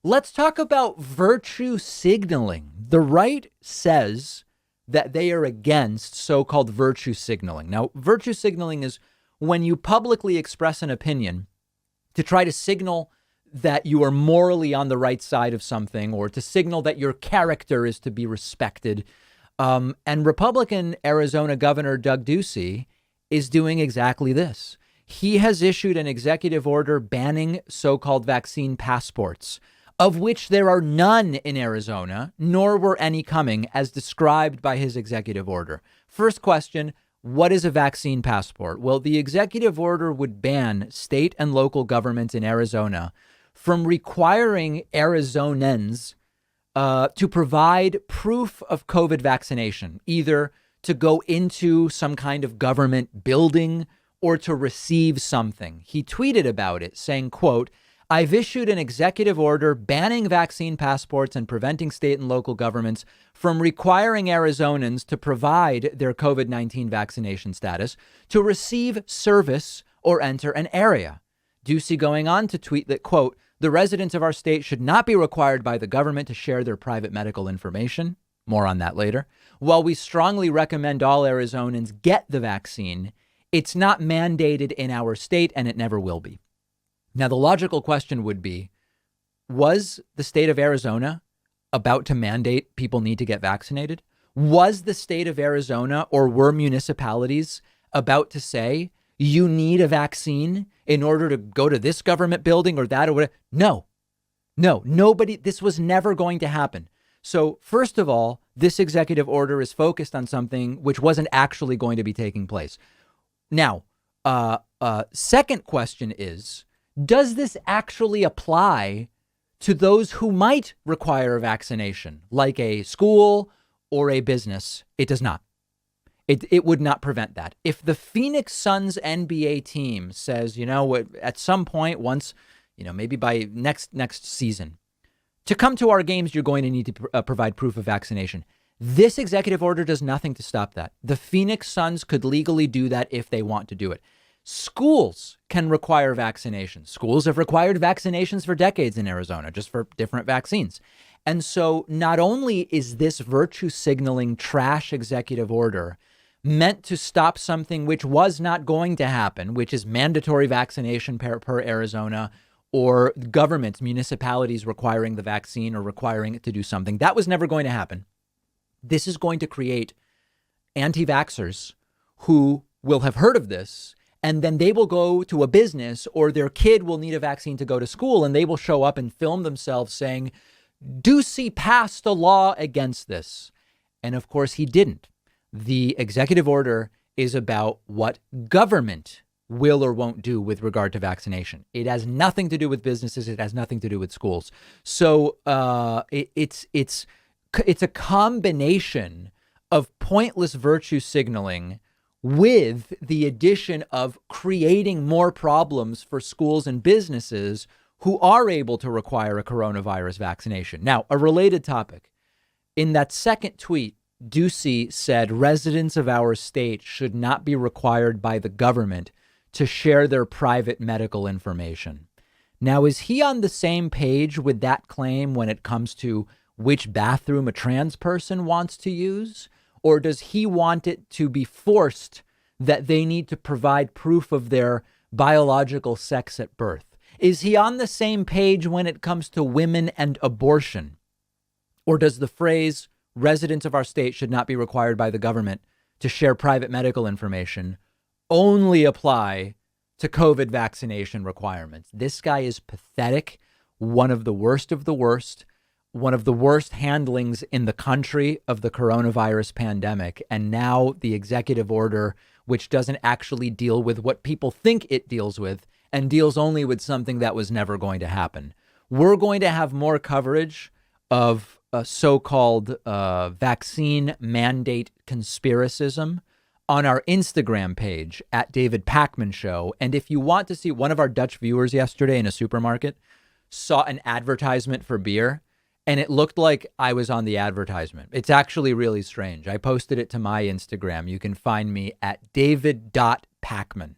Let's talk about virtue signaling. The right says that they are against so-called virtue signaling. Now, virtue signaling is when you publicly express an opinion to try to signal that you are morally on the right side of something, or to signal that your character is to be respected. And Republican Arizona Governor Doug Ducey is doing exactly this. He has issued an executive order banning so-called vaccine passports, of which there are none in Arizona, nor were any coming, as described by his executive order. First question, what is a vaccine passport? Well, the executive order would ban state and local governments in Arizona from requiring Arizonans to provide proof of COVID vaccination, either to go into some kind of government building or to receive something. He tweeted about it saying, quote, I've issued an executive order banning vaccine passports and preventing state and local governments from requiring Arizonans to provide their COVID-19 vaccination status to receive service or enter an area. Ducey going on to tweet that, quote, the residents of our state should not be required by the government to share their private medical information. More on that later. While we strongly recommend all Arizonans get the vaccine, it's not mandated in our state and it never will be. Now, the logical question would be, was the state of Arizona about to mandate people need to get vaccinated? Was the state of Arizona, or were municipalities about to say you need a vaccine in order to go to this government building or that or whatever? No, nobody. This was never going to happen. So first of all, this executive order is focused on something which wasn't actually going to be taking place. Now, second question is, does this actually apply to those who might require a vaccination, like a school or a business? It does not. It would not prevent that. If the Phoenix Suns NBA team says, you know, at some point, once, you know, maybe by next season, to come to our games, you're going to need to provide proof of vaccination. This executive order does nothing to stop that. The Phoenix Suns could legally do that if they want to do it. Schools can require vaccinations. Schools have required vaccinations for decades in Arizona, just for different vaccines. And so not only is this virtue signaling trash executive order meant to stop something which was not going to happen, which is mandatory vaccination per Arizona, or governments, municipalities requiring the vaccine or requiring it to do something. That was never going to happen. This is going to create anti-vaxxers who will have heard of this, and then they will go to a business, or their kid will need a vaccine to go to school, and they will show up and film themselves saying, Ducey passed a law against this. And of course, he didn't. The executive order is about what government will or won't do with regard to vaccination. It has nothing to do with businesses. It has nothing to do with schools. So it's a combination of pointless virtue signaling with the addition of creating more problems for schools and businesses who are able to require a coronavirus vaccination. Now, a related topic. In that second tweet, Ducey said residents of our state should not be required by the government to share their private medical information. Now, is he on the same page with that claim when it comes to which bathroom a trans person wants to use? Or does he want it to be forced that they need to provide proof of their biological sex at birth? Is he on the same page when it comes to women and abortion? Or does the phrase residents of our state should not be required by the government to share private medical information only apply to COVID vaccination requirements? This guy is pathetic. One of the worst, one of the worst handlings in the country of the coronavirus pandemic. And now the executive order, which doesn't actually deal with what people think it deals with, and deals only with something that was never going to happen. We're going to have more coverage of so-called vaccine mandate conspiracism on our Instagram page at David Pakman Show. And if you want to see, one of our Dutch viewers yesterday in a supermarket saw an advertisement for beer, and it looked like I was on the advertisement. It's actually really strange. I posted it to my Instagram. You can find me at david.pakman.